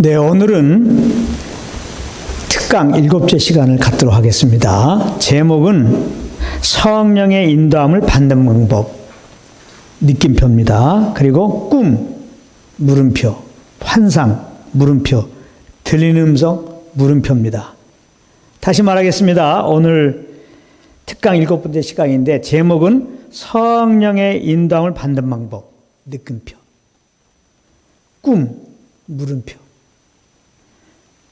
네, 오늘은 특강 7째 시간을 갖도록 하겠습니다. 제목은 성령의 인도함을 받는 방법, 느낌표입니다. 그리고 꿈, 물음표, 환상, 물음표, 들리는 음성, 물음표입니다. 다시 말하겠습니다. 오늘 특강 7번째 시간인데 제목은 성령의 인도함을 받는 방법, 느낌표, 꿈, 물음표,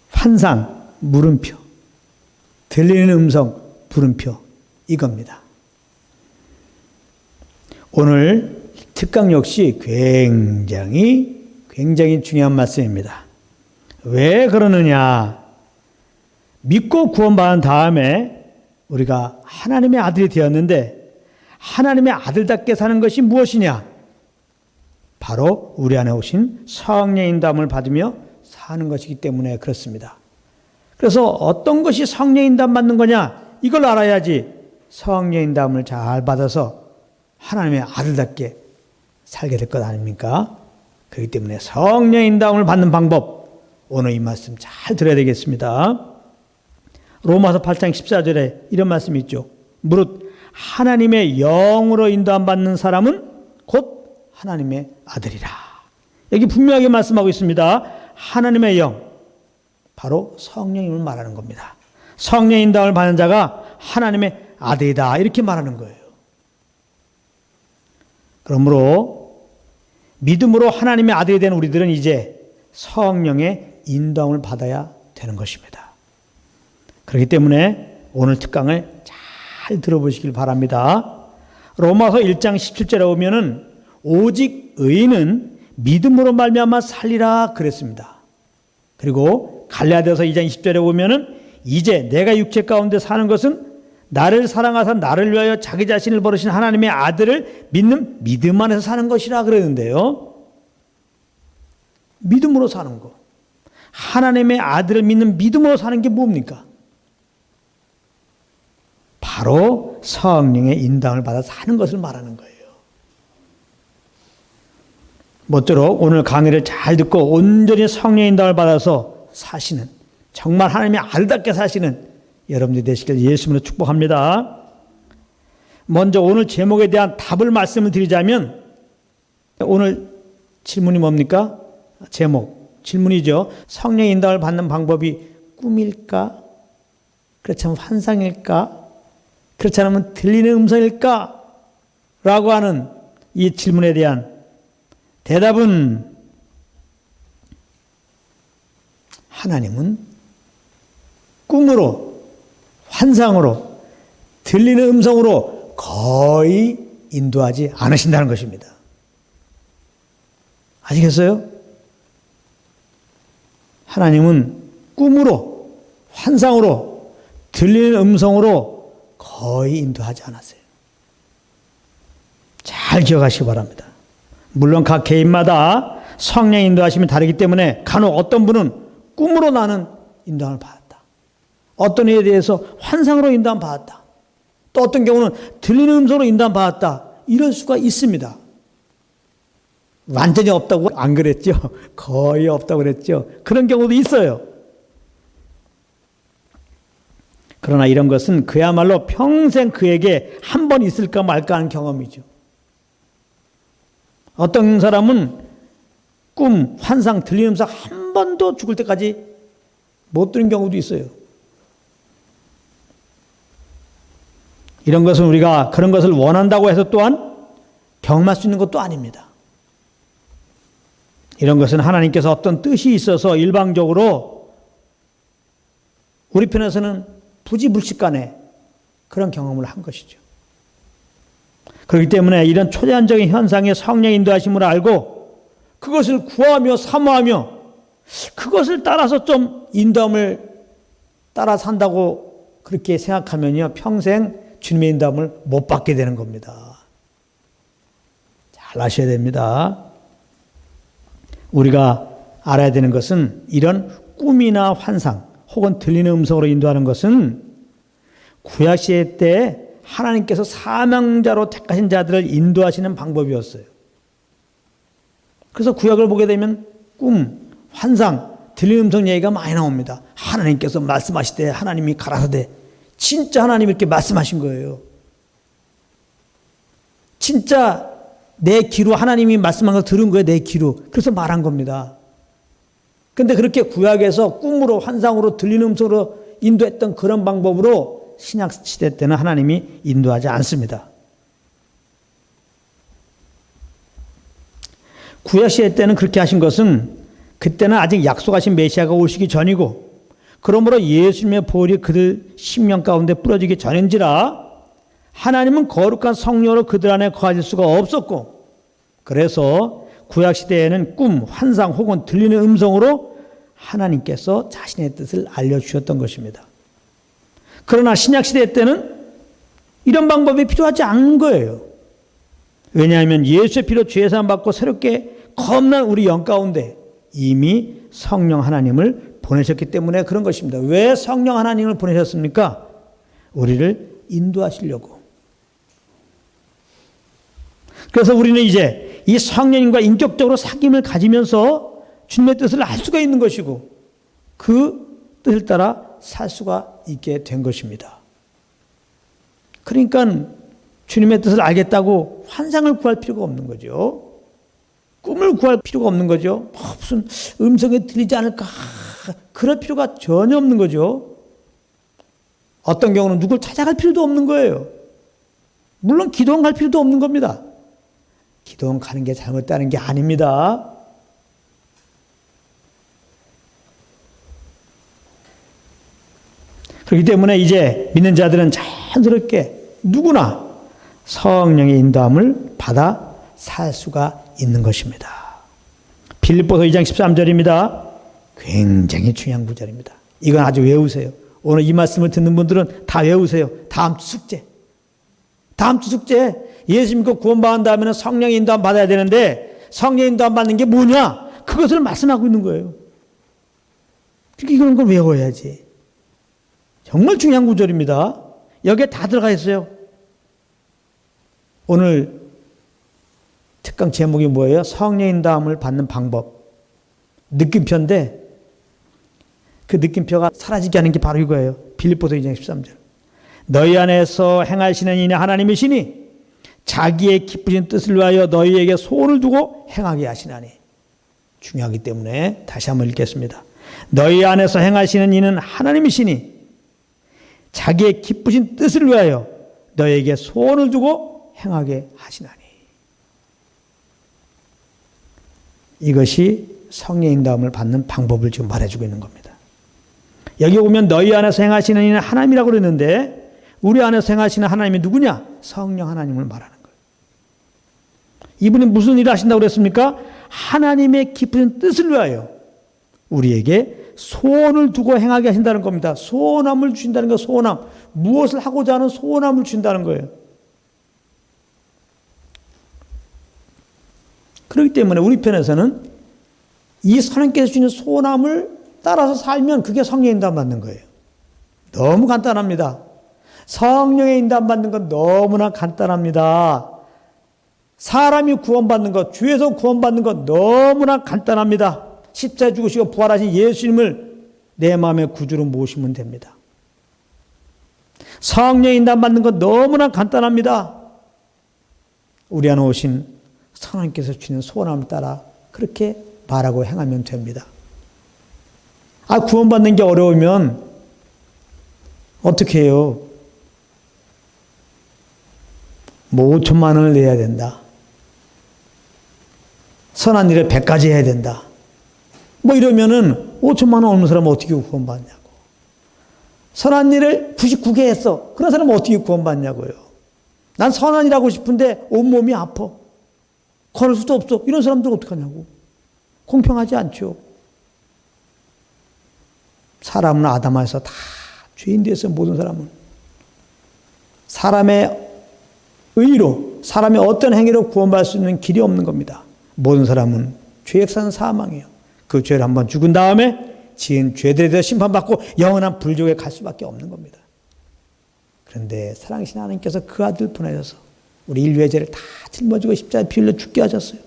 환상, 물음표, 들리는 음성, 물음표, 이겁니다. 오늘 특강 역시 굉장히 중요한 말씀입니다. 왜 그러느냐? 믿고 구원받은 다음에 우리가 하나님의 아들이 되었는데 하나님의 아들답게 사는 것이 무엇이냐? 바로 우리 안에 오신 성령의 인도함을 받으며 사는 것이기 때문에 그렇습니다. 그래서 어떤 것이 성령의 인도함 받는 거냐? 이걸 알아야지 성령의 인도함을 잘 받아서 하나님의 아들답게 살게 될 것 아닙니까? 그렇기 때문에 성령의 인도함을 받는 방법, 오늘 이 말씀 잘 들어야 되겠습니다. 로마서 8장 14절에 이런 말씀이 있죠. 무릇 하나님의 영으로 인도함 받는 사람은 곧 하나님의 아들이라. 여기 분명하게 말씀하고 있습니다. 하나님의 영, 바로 성령님을 말하는 겁니다. 성령의 인도함을 받는 자가 하나님의 아들이다, 이렇게 말하는 거예요. 그러므로 믿음으로 하나님의 아들이 된 우리들은 이제 성령의 인도함을 받아야 되는 것입니다. 그렇기 때문에 오늘 특강을 잘 들어보시길 바랍니다. 로마서 1장 17절에 보면은 오직 의인은 믿음으로 말미암아 살리라 그랬습니다. 그리고 갈라디아서 2장 20절에 보면은 이제 내가 육체 가운데 사는 것은 나를 사랑하사 나를 위하여 자기 자신을 버리신 하나님의 아들을 믿는 믿음 안에서 사는 것이라 그랬는데요. 믿음으로 사는 거. 하나님의 아들을 믿는 믿음으로 사는 게 뭡니까? 바로 성령의 인도함을 받아 사는 것을 말하는 거예요. 모쪼록 오늘 강의를 잘 듣고 온전히 성령의 인도함을 받아서 사시는, 정말 하나님의 아들답게 사시는 여러분들이 되시길 예수님으로 축복합니다. 먼저 오늘 제목에 대한 답을 말씀을 드리자면, 오늘 질문이 뭡니까? 제목, 질문이죠. 성령의 인도함을 받는 방법이 꿈일까? 그렇지 않으면 환상일까? 그렇지 않으면 들리는 음성일까? 라고 하는 이 질문에 대한 대답은, 하나님은 꿈으로, 환상으로, 들리는 음성으로 거의 인도하지 않으신다는 것입니다. 아시겠어요? 하나님은 꿈으로, 환상으로, 들리는 음성으로 거의 인도하지 않았어요. 잘 기억하시기 바랍니다. 물론 각 개인마다 성령의 인도하심이 다르기 때문에 간혹 어떤 분은 꿈으로 나는 인도함을 받았다. 어떤 이에 대해서 환상으로 인도함을 받았다. 또 어떤 경우는 들리는 음성으로 인도함을 받았다. 이럴 수가 있습니다. 완전히 없다고 안 그랬죠? 거의 없다고 그랬죠? 그런 경우도 있어요. 그러나 이런 것은 그야말로 평생 그에게 한 번 있을까 말까 하는 경험이죠. 어떤 사람은 꿈, 환상, 들리는 음성 한 번도 죽을 때까지 못 들은 경우도 있어요. 이런 것은 우리가 그런 것을 원한다고 해서 또한 경험할 수 있는 것도 아닙니다. 이런 것은 하나님께서 어떤 뜻이 있어서 일방적으로 우리 편에서는 부지불식간에 그런 경험을 한 것이죠. 그렇기 때문에 이런 초자연적인 현상의 성령의 인도하심을 알고 그것을 구하며 사모하며 그것을 따라서 좀 인도함을 따라 산다고 그렇게 생각하면요, 평생 주님의 인도함을 못 받게 되는 겁니다. 잘 아셔야 됩니다. 우리가 알아야 되는 것은 이런 꿈이나 환상 혹은 들리는 음성으로 인도하는 것은 구약시대 때 하나님께서 사명자로 택하신 자들을 인도하시는 방법이었어요. 그래서 구약을 보게 되면 꿈, 환상, 들리는 음성 얘기가 많이 나옵니다. 하나님께서 말씀하시되 하나님이 가라사대. 진짜 하나님이 이렇게 말씀하신 거예요. 진짜 내 귀로 하나님이 말씀한 걸 들은 거예요. 내 귀로. 그래서 말한 겁니다. 근데 그렇게 구약에서 꿈으로 환상으로 들리는 음성으로 인도했던 그런 방법으로 신약 시대 때는 하나님이 인도하지 않습니다. 구약 시대 때는 그렇게 하신 것은 그때는 아직 약속하신 메시아가 오시기 전이고 그러므로 예수님의 보혈이 그들 심령 가운데 뿌려지기 전인지라 하나님은 거룩한 성령으로 그들 안에 거하실 수가 없었고 그래서 구약 시대에는 꿈, 환상 혹은 들리는 음성으로 하나님께서 자신의 뜻을 알려주셨던 것입니다. 그러나 신약 시대 때는 이런 방법이 필요하지 않은 거예요. 왜냐하면 예수의 피로 죄 사함 받고 새롭게 거듭난 우리 영 가운데 이미 성령 하나님을 보내셨기 때문에 그런 것입니다. 왜 성령 하나님을 보내셨습니까? 우리를 인도하시려고. 그래서 우리는 이제 이 성령님과 인격적으로 사귐을 가지면서 주님의 뜻을 알 수가 있는 것이고 그 뜻을 따라 살 수가 있게 된 것입니다. 그러니까 주님의 뜻을 알겠다고 환상을 구할 필요가 없는 거죠. 꿈을 구할 필요가 없는 거죠. 무슨 음성이 들리지 않을까 그럴 필요가 전혀 없는 거죠. 어떤 경우는 누굴 찾아갈 필요도 없는 거예요. 물론 기도원 갈 필요도 없는 겁니다. 기도원 가는 게 잘못되는 게 아닙니다. 그렇기 때문에 이제 믿는 자들은 자연스럽게 누구나 성령의 인도함을 받아 살 수가 있는 것입니다. 빌립보서 2장 13절입니다. 굉장히 중요한 구절입니다. 이건 아주 외우세요. 오늘 이 말씀을 듣는 분들은 다 외우세요. 다음 주 숙제. 다음 주 숙제. 예수 믿고 구원받은 다음에는 성령의 인도함 받아야 되는데 성령의 인도함 받는 게 뭐냐? 그것을 말씀하고 있는 거예요. 그러니까 이런 걸 외워야지. 정말 중요한 구절입니다. 여기에 다 들어가 있어요. 오늘 특강 제목이 뭐예요? 성령 인도함을 받는 방법. 느낌표인데 그 느낌표가 사라지게 하는 게 바로 이거예요. 빌립보서 2장 13절. 너희 안에서 행하시는 이는 하나님이시니 자기의 기쁘신 뜻을 위하여 너희에게 소원을 두고 행하게 하시나니. 중요하기 때문에 다시 한번 읽겠습니다. 너희 안에서 행하시는 이는 하나님이시니 자기의 기쁘신 뜻을 위하여 너희에게 소원을 두고 행하게 하시나니. 이것이 성령 인도함을 받는 방법을 지금 말해주고 있는 겁니다. 여기 오면 너희 안에서 행하시는 이는 하나님이라고 그랬는데 우리 안에서 행하시는 하나님이 누구냐? 성령 하나님을 말하는 거예요. 이분이 무슨 일을 하신다고 그랬습니까? 하나님의 깊은 뜻을 위하여 우리에게 소원을 두고 행하게 하신다는 겁니다. 소원함을 주신다는 거예요. 소원함. 무엇을 하고자 하는 소원함을 준다는 거예요. 그렇기 때문에 우리 편에서는 이 하나님께서 주시는 소원함을 따라서 살면 그게 성령의 인도함 받는 거예요. 너무 간단합니다. 성령의 인도함 받는 건 너무나 간단합니다. 사람이 구원받는 것, 주에서 구원받는 것 너무나 간단합니다. 십자가에 죽으시고 부활하신 예수님을 내 마음의 구주로 모시면 됩니다. 성령의 인도함 받는 것 너무나 간단합니다. 우리 안에 오신 하나님께서 주시는 소원함을 따라 그렇게 말하고 행하면 됩니다. 구원받는 게 어려우면 어떻게 해요? 5천만 원을 내야 된다. 선한 일을 100가지 해야 된다. 이러면은 5천만 원 없는 사람은 어떻게 구원받냐고. 선한 일을 99개 했어. 그런 사람은 어떻게 구원받냐고요. 난 선한 일 하고 싶은데 온몸이 아파. 걸을 수도 없어. 이런 사람들 어떡하냐고. 공평하지 않죠. 사람은 아담에서 다 죄인 되었어요. 모든 사람은. 사람의 의로, 사람의 어떤 행위로 구원받을 수 있는 길이 없는 겁니다. 모든 사람은 죄에 사는 사망이에요. 그 죄를 한번 죽은 다음에 지은 죄들에 대해서 심판받고 영원한 불족에 갈 수밖에 없는 겁니다. 그런데 사랑하신 하나님께서 그 아들 보내셔서 우리 인류의 죄를 다 짊어지고 십자가에 피 흘려 죽게 하셨어요.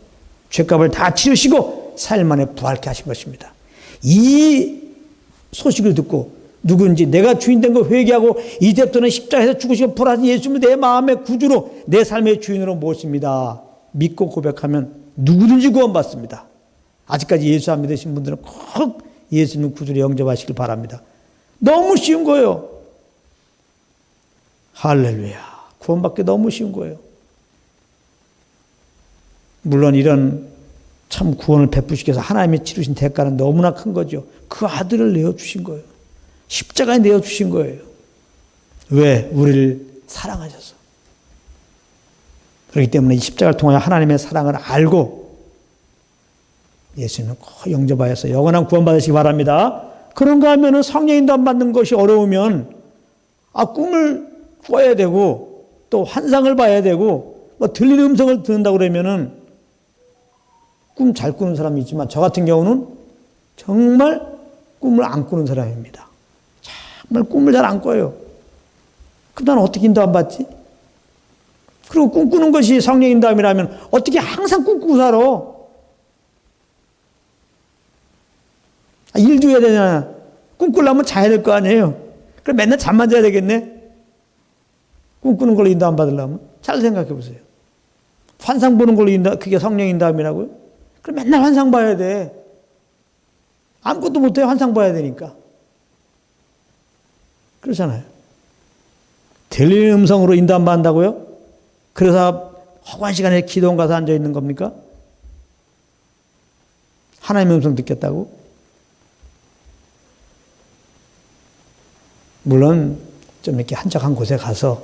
죄값을 다 치르시고 사일 만에 부활케 하신 것입니다. 이 소식을 듣고 누군지 내가 주인 된 거 회개하고 이제부터는 십자가에서 죽으시고 부활하신 예수님을 내 마음의 구주로 내 삶의 주인으로 모십니다. 믿고 고백하면 누구든지 구원받습니다. 아직까지 예수 안 믿으신 분들은 꼭 예수님 구주로 영접하시길 바랍니다. 너무 쉬운 거예요. 할렐루야. 구원받기 너무 쉬운 거예요. 물론 이런 참 구원을 베푸시기 위해서 하나님이 치르신 대가는 너무나 큰 거죠. 그 아들을 내어주신 거예요. 십자가에 내어주신 거예요. 왜? 우리를 사랑하셔서. 그렇기 때문에 이 십자가를 통하여 하나님의 사랑을 알고 예수님을 꼭 영접하여서 영원한 구원 받으시기 바랍니다. 그런가 하면은 성령 인도함 받는 것이 어려우면 꿈을 꿔야 되고 또 환상을 봐야 되고 뭐 들리는 음성을 듣는다고 그러면은 꿈 잘 꾸는 사람이 있지만 저 같은 경우는 정말 꿈을 안 꾸는 사람입니다. 정말 꿈을 잘 안 꿔요. 그럼 난 어떻게 인도함 받지? 그리고 꿈꾸는 것이 성령 인도함이라면 어떻게 항상 꿈꾸고 살아? 일도 해야 되잖아. 꿈꾸려면 자야 될 거 아니에요. 그럼 맨날 잠만 자야 되겠네? 꿈꾸는 걸로 인도함 받으려면? 잘 생각해 보세요. 환상 보는 걸로 그게 성령 인도함이라고요? 그럼 맨날 환상 봐야 돼. 아무것도 못해. 환상 봐야 되니까. 그렇잖아요. 들리는 음성으로 인도함 받는다고요? 그래서 허구한 시간에 기도원 가서 앉아 있는 겁니까? 하나님의 음성 듣겠다고? 물론 좀 이렇게 한적한 곳에 가서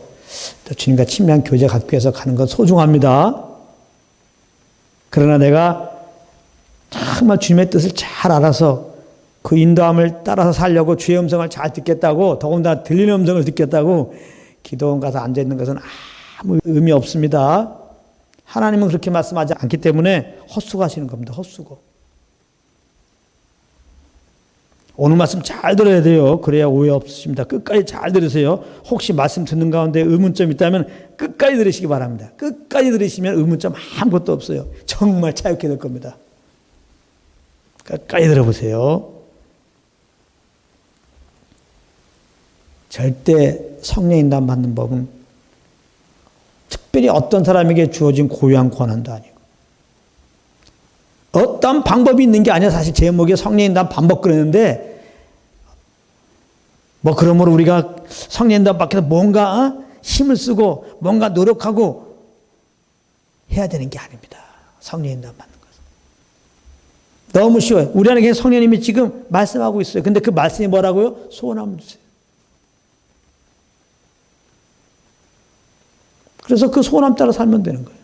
또 주님과 친밀한 교제 갖기 위해서 가는 건 소중합니다. 그러나 내가 정말 주님의 뜻을 잘 알아서 그 인도함을 따라서 살려고 주의 음성을 잘 듣겠다고, 더군다나 들리는 음성을 듣겠다고 기도원 가서 앉아있는 것은 아무 의미 없습니다. 하나님은 그렇게 말씀하지 않기 때문에 헛수고하시는 겁니다. 헛수고. 오늘 말씀 잘 들어야 돼요. 그래야 오해 없으십니다. 끝까지 잘 들으세요. 혹시 말씀 듣는 가운데 의문점 있다면 끝까지 들으시기 바랍니다. 끝까지 들으시면 의문점 아무것도 없어요. 정말 자유케 될 겁니다. 끝까지 들어보세요. 절대 성령 인도함 받는 법은 특별히 어떤 사람에게 주어진 고유한 권한도 아니고 어떤 방법이 있는 게 아니라 사실 제목에 성령 인도함 반복 그러는데 뭐 그러므로 우리가 성령 인도함 받기 위해서 뭔가 힘을 쓰고 뭔가 노력하고 해야 되는 게 아닙니다. 성령 인도함 받는 것은. 너무 쉬워요. 우리 안에 성령님이 지금 말씀하고 있어요. 근데 그 말씀이 뭐라고요? 소원함을 주세요. 그래서 그 소원함 따라 살면 되는 거예요.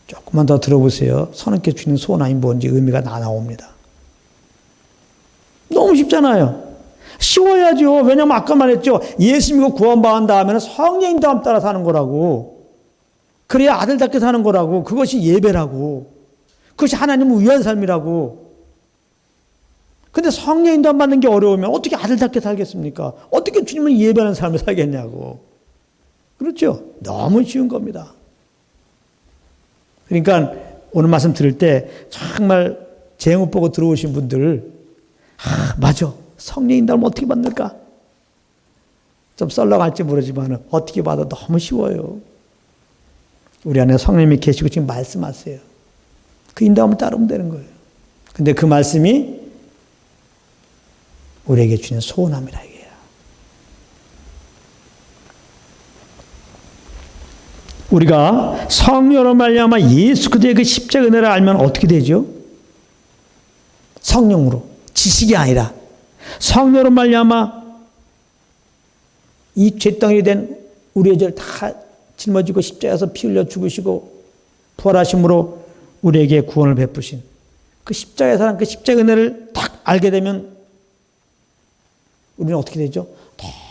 조금만 더 들어보세요. 선언께 주는 소원함이 뭔지 의미가 나옵니다. 너무 쉽잖아요. 쉬워야죠. 왜냐하면 아까 말했죠. 예수 믿고 구원받은 다음에는 성령 인도함 따라 사는 거라고. 그래야 아들답게 사는 거라고. 그것이 예배라고. 그것이 하나님을 위한 삶이라고. 근데 성령 인도함 받는 게 어려우면 어떻게 아들답게 살겠습니까? 어떻게 주님을 예배하는 삶을 살겠냐고. 그렇죠? 너무 쉬운 겁니다. 그러니까 오늘 말씀 들을 때 정말 제목 보고 들어오신 분들 맞아. 성령 인도함을 어떻게 받을까? 좀 썰렁할지 모르지만 어떻게 받아 너무 쉬워요. 우리 안에 성령님이 계시고 지금 말씀하세요. 그 인도함을 따르면 되는 거예요. 근데 그 말씀이 우리에게 주는 소원함이라 이게요. 우리가 성령으로 말미암아 예수 그리스도의 그 십자가 은혜를 알면 어떻게 되죠? 성령으로, 지식이 아니라 성령으로 말미암아 이 죄덩이 된 우리의 죄를 다 짊어지고 십자가에서 피 흘려 죽으시고 부활하심으로 우리에게 구원을 베푸신 그 십자가의 사랑, 그 십자가 은혜를 딱 알게 되면 우리는 어떻게 되죠?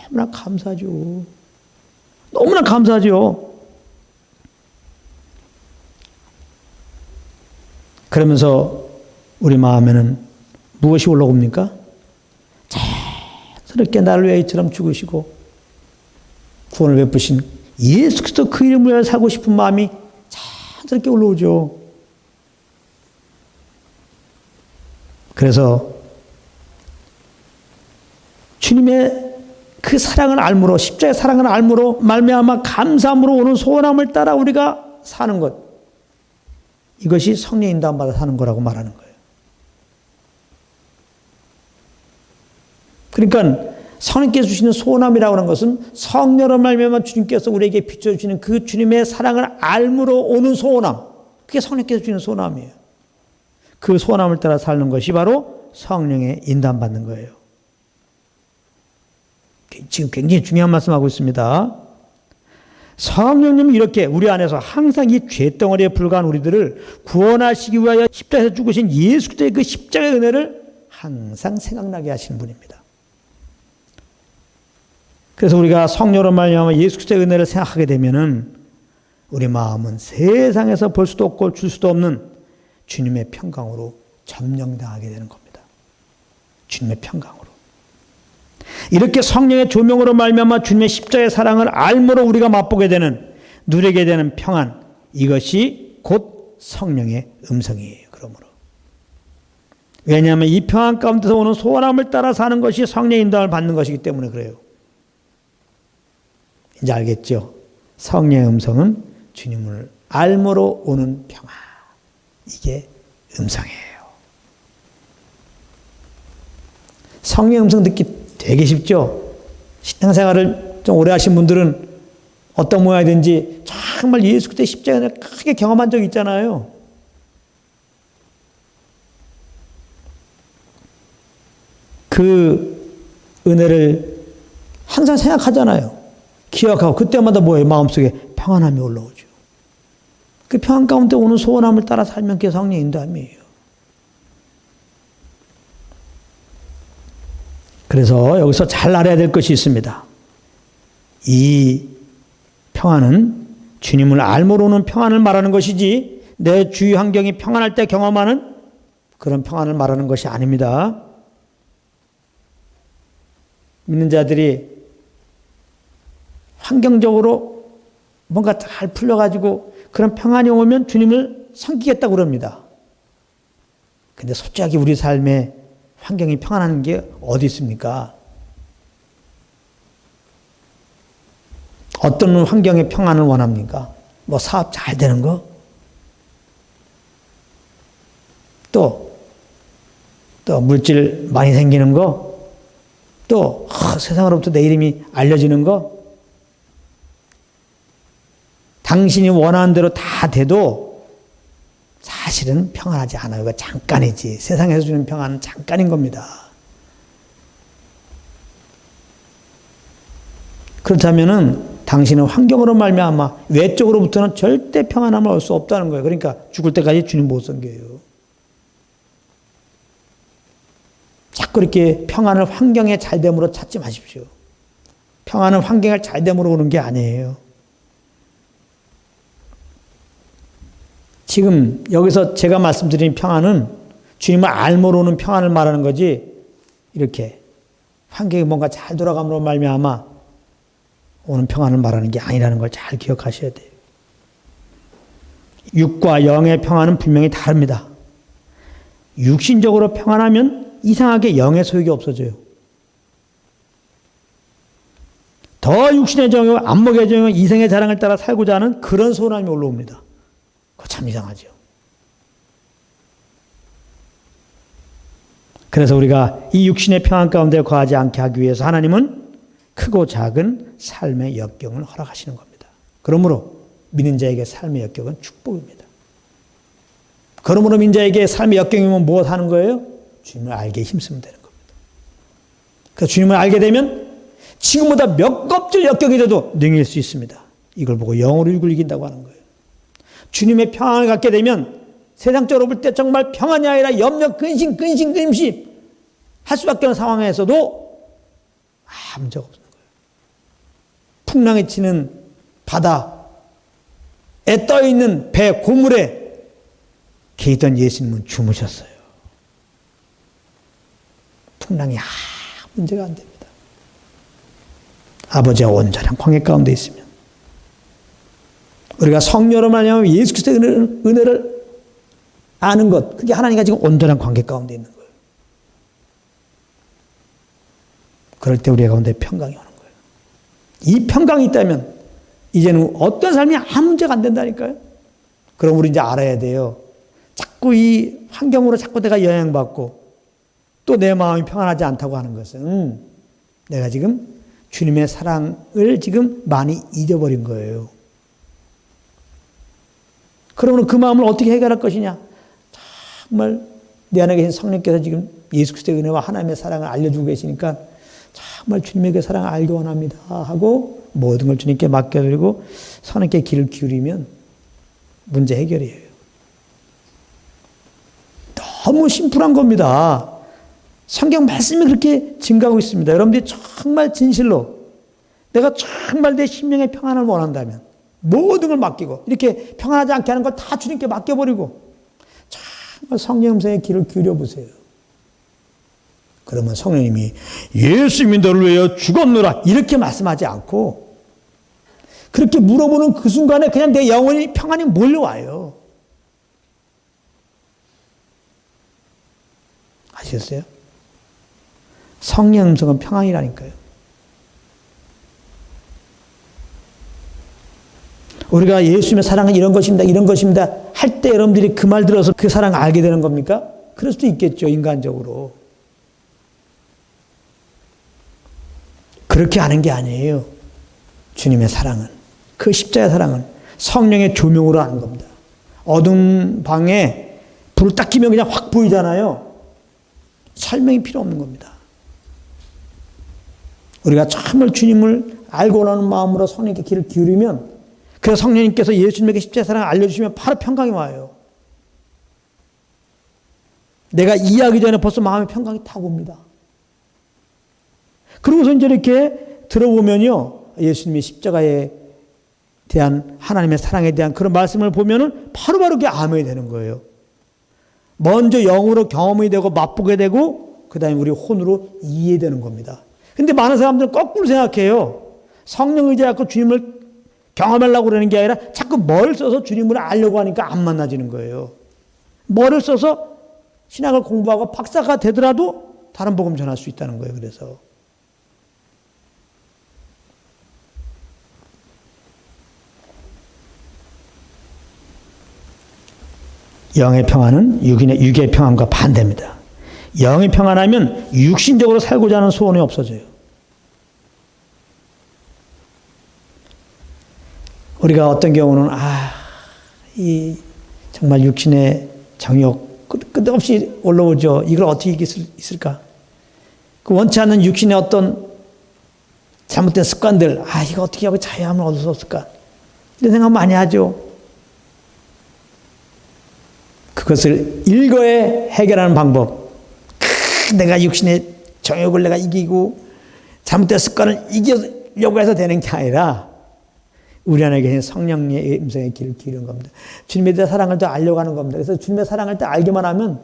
너무나 감사하죠. 너무나 감사하죠. 그러면서 우리 마음에는 무엇이 올라옵니까? 자연스럽게 나를 위해 이처럼 죽으시고 구원을 베푸신 예수 그리스도 그 이름을 위해 살고 싶은 마음이 자연스럽게 올라오죠. 그래서 주님의 그 사랑을 알므로, 십자가의 사랑을 알므로 말미암아 감사함으로 오는 소원함을 따라 우리가 사는 것, 이것이 성령 인도받아 사는 거라고 말하는 거예요. 그러니까 성령께서 주시는 소원함이라고 하는 것은 성령으로 말미암아 주님께서 우리에게 비춰주시는 그 주님의 사랑을 알므로 오는 소원함, 그게 성령께서 주시는 소원함이에요. 그 소원함을 따라 사는 것이 바로 성령의 인도받는 거예요. 지금 굉장히 중요한 말씀하고 있습니다. 성령님이 이렇게 우리 안에서 항상 이 죄덩어리에 불과한 우리들을 구원하시기 위하여 십자가에서 죽으신 예수 그리스도의 그 십자가의 은혜를 항상 생각나게 하시는 분입니다. 그래서 우리가 성령으로 말미암아 예수 그리스도의 은혜를 생각하게 되면은 우리 마음은 세상에서 볼 수도 없고 줄 수도 없는 주님의 평강으로 점령당하게 되는 겁니다. 주님의 평강으로. 이렇게 성령의 조명으로 말미암아 주님의 십자가의 사랑을 알므로 우리가 맛보게 되는, 누리게 되는 평안, 이것이 곧 성령의 음성이에요. 그러므로 왜냐하면 이 평안 가운데서 오는 소원함을 따라 사는 것이 성령의 인도함을 받는 것이기 때문에 그래요. 이제 알겠죠? 성령의 음성은 주님을 알므로 오는 평안, 이게 음성이에요. 성령의 음성 듣기 되게 쉽죠? 신앙생활을 좀 오래 하신 분들은 어떤 모양이든지 정말 예수 그리스도의 십자가를 크게 경험한 적이 있잖아요. 그 은혜를 항상 생각하잖아요. 기억하고 그때마다 뭐예요? 마음속에 평안함이 올라오죠. 그 평안 가운데 오는 소원함을 따라 살면 그게 성령의 인도함이에요. 그래서 여기서 잘 알아야 될 것이 있습니다. 이 평안은 주님을 알므로 오는 평안을 말하는 것이지 내 주위 환경이 평안할 때 경험하는 그런 평안을 말하는 것이 아닙니다. 믿는 자들이 환경적으로 뭔가 잘 풀려가지고 그런 평안이 오면 주님을 섬기겠다고 그럽니다. 근데 솔직하게 우리 삶에 환경이 평안한 게 어디 있습니까? 어떤 환경의 평안을 원합니까? 뭐 사업 잘 되는 거? 또 물질 많이 생기는 거? 또 세상으로부터 내 이름이 알려지는 거? 당신이 원하는 대로 다 돼도 사실은 평안하지 않아요. 이거 잠깐이지. 세상에서 주는 평안은 잠깐인 겁니다. 그렇다면은 당신은 환경으로 말미암아 외적으로부터는 절대 평안함을 얻을 수 없다는 거예요. 그러니까 죽을 때까지 주님 못 섬겨요. 자꾸 이렇게 평안을 환경의 잘됨으로 찾지 마십시오. 평안은 환경의 잘됨으로 오는 게 아니에요. 지금 여기서 제가 말씀드린 평안은 주님을 알므로 오는 평안을 말하는 거지, 이렇게 환경이 뭔가 잘 돌아감으로 말미암아 오는 평안을 말하는 게 아니라는 걸 잘 기억하셔야 돼요. 육과 영의 평안은 분명히 다릅니다. 육신적으로 평안하면 이상하게 영의 소욕이 없어져요. 더 육신의 정욕, 안목의 정욕, 이생의 자랑을 따라 살고자 하는 그런 소원함이 올라옵니다. 그거 참 이상하죠. 그래서 우리가 이 육신의 평안 가운데 거하지 않게 하기 위해서 하나님은 크고 작은 삶의 역경을 허락하시는 겁니다. 그러므로 믿는 자에게 삶의 역경은 축복입니다. 그러므로 믿는 자에게 삶의 역경이면 무엇 하는 거예요? 주님을 알게 힘쓰면 되는 겁니다. 그래서 주님을 알게 되면 지금보다 몇 껍질 역경이 돼도 능일 수 있습니다. 이걸 보고 영으로 육을 이긴다고 하는 거예요. 주님의 평안을 갖게 되면 세상적으로 볼 때 정말 평안이 아니라 염려, 근심 할 수밖에 없는 상황에서도 아무 문제가 없는 거예요. 풍랑에 치는 바다에 떠있는 배 고물에 계시던 예수님은 주무셨어요. 풍랑이 아무 문제가 안 됩니다. 아버지와 온전한 광야 가운데 있으면 우리가 성령으로 말미암아 예수 그리스도의 은혜를 아는 것, 그게 하나님과 지금 온전한 관계 가운데 있는 거예요. 그럴 때 우리 가운데 평강이 오는 거예요. 이 평강이 있다면 이제는 어떤 삶이 아무 문제가 안 된다니까요. 그럼 우리 이제 알아야 돼요. 자꾸 이 환경으로 자꾸 내가 영향받고 또 내 마음이 평안하지 않다고 하는 것은 내가 지금 주님의 사랑을 지금 많이 잊어버린 거예요. 그러면 그 마음을 어떻게 해결할 것이냐? 정말 내 안에 계신 성령께서 지금 예수 그리스도의 은혜와 하나님의 사랑을 알려주고 계시니까 정말 주님에게 사랑을 알기 원합니다 하고 모든 걸 주님께 맡겨드리고 선하게 귀를 기울이면 문제 해결이에요. 너무 심플한 겁니다. 성경 말씀이 그렇게 증가하고 있습니다. 여러분들이 정말 진실로 내가 정말 내 심령의 평안을 원한다면 모든 걸 맡기고 이렇게 평안하지 않게 하는 걸 다 주님께 맡겨버리고 정말 성령 음성에 귀를 기울여보세요. 그러면 성령님이 예수님이 너를 위하여 죽었노라 이렇게 말씀하지 않고 그렇게 물어보는 그 순간에 그냥 내 영혼이 평안이 몰려와요. 아시겠어요? 성령 음성은 평안이라니까요. 우리가 예수님의 사랑은 이런 것입니다. 이런 것입니다. 할 때 여러분들이 그 말 들어서 그 사랑을 알게 되는 겁니까? 그럴 수도 있겠죠. 인간적으로. 그렇게 아는 게 아니에요. 주님의 사랑은. 그 십자가의 사랑은 성령의 조명으로 아는 겁니다. 어두운 방에 불을 딱 켜면 그냥 확 보이잖아요. 설명이 필요 없는 겁니다. 우리가 정말 주님을 알고 원하는 마음으로 성령께 귀를 기울이면 그래서 성령님께서 예수님에게 십자가의 사랑을 알려주시면 바로 평강이 와요. 내가 이해하기 전에 벌써 마음의 평강이 타고 옵니다. 그러고서 이제 이렇게 들어보면요. 예수님의 십자가에 대한 하나님의 사랑에 대한 그런 말씀을 보면은 바로바로 그게 아멘이 되는 거예요. 먼저 영으로 경험이 되고 맛보게 되고 그 다음에 우리 혼으로 이해되는 겁니다. 근데 많은 사람들은 거꾸로 생각해요. 성령 의지하고 주님을 경험하려고 그러는 게 아니라 자꾸 뭘 써서 주님을 알려고 하니까 안 만나지는 거예요. 뭐를 써서 신학을 공부하고 박사가 되더라도 다른 복음 전할 수 있다는 거예요. 그래서 영의 평안은 육의 평안과 반대입니다. 영의 평안하면 육신적으로 살고자 하는 소원이 없어져요. 우리가 어떤 경우는 이 정말 육신의 정욕 끝없이 올라오죠. 이걸 어떻게 이길 수 있을까? 그 원치 않는 육신의 어떤 잘못된 습관들, 이거 어떻게 하고 자유함을 얻을 수 없을까? 이런 생각 많이 하죠. 그것을 일거에 해결하는 방법. 내가 육신의 정욕을 내가 이기고 잘못된 습관을 이기려고 해서 되는 게 아니라 우리 안에 계신 성령의 음성의 길을 기울이는 겁니다. 주님에 대한 사랑을 더 알려고 하는 겁니다. 그래서 주님의 사랑을 더 알기만 하면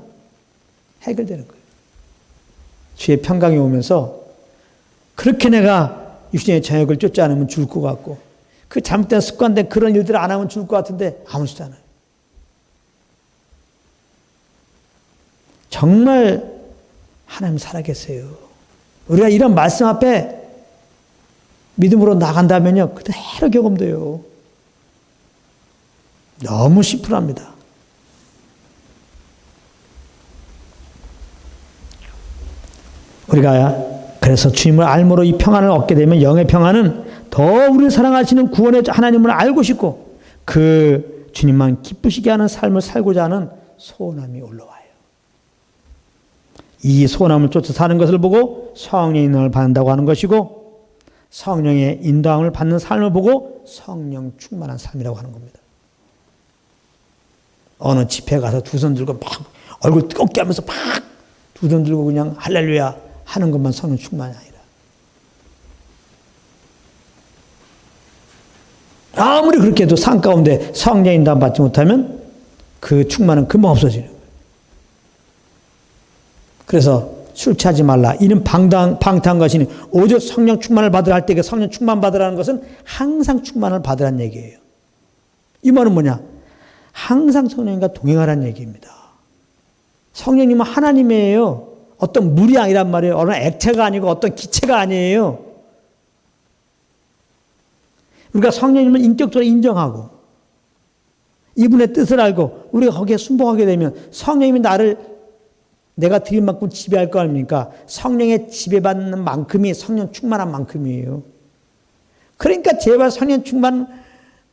해결되는 거예요. 주의 평강이 오면서 그렇게 내가 육신의 정욕을 쫓지 않으면 죽을 것 같고 그 잘못된 습관된 그런 일들을 안 하면 죽을 것 같은데 아무렇지도 않아요. 정말 하나님 살아계세요. 우리가 이런 말씀 앞에 믿음으로 나간다면요. 그대로 경험돼요. 너무 심플합니다. 우리가 그래서 주님을 알므로 이 평안을 얻게 되면 영의 평안은 더 우리를 사랑하시는 구원의 하나님을 알고 싶고 그 주님만 기쁘시게 하는 삶을 살고자 하는 소원함이 올라와요. 이 소원함을 쫓아 사는 것을 보고 성령의 인도함을 받는다고 하는 것이고 성령의 인도함을 받는 삶을 보고 성령 충만한 삶이라고 하는 겁니다. 어느 집회 가서 두 손 들고 막 얼굴 뜨겁게 하면서 막 두 손 들고 그냥 할렐루야 하는 것만 성령 충만이 아니라 아무리 그렇게 해도 삶 가운데 성령의 인도함 받지 못하면 그 충만은 금방 없어지는 거예요. 그래서 술 취하지 말라. 이는 방탕한 것이니 오직 성령 충만을 받으라 할 때 그 성령 충만 받으라는 것은 항상 충만을 받으라는 얘기예요. 이 말은 뭐냐? 항상 성령님과 동행하라는 얘기입니다. 성령님은 하나님이에요. 어떤 물이 아니란 말이에요. 어느 액체가 아니고 어떤 기체가 아니에요. 우리가 성령님을 인격적으로 인정하고 이분의 뜻을 알고 우리가 거기에 순종하게 되면 성령님이 내가 드린 만큼 지배할 거 아닙니까? 성령의 지배받는 만큼이 성령 충만한 만큼이에요. 그러니까 제발 성령 충만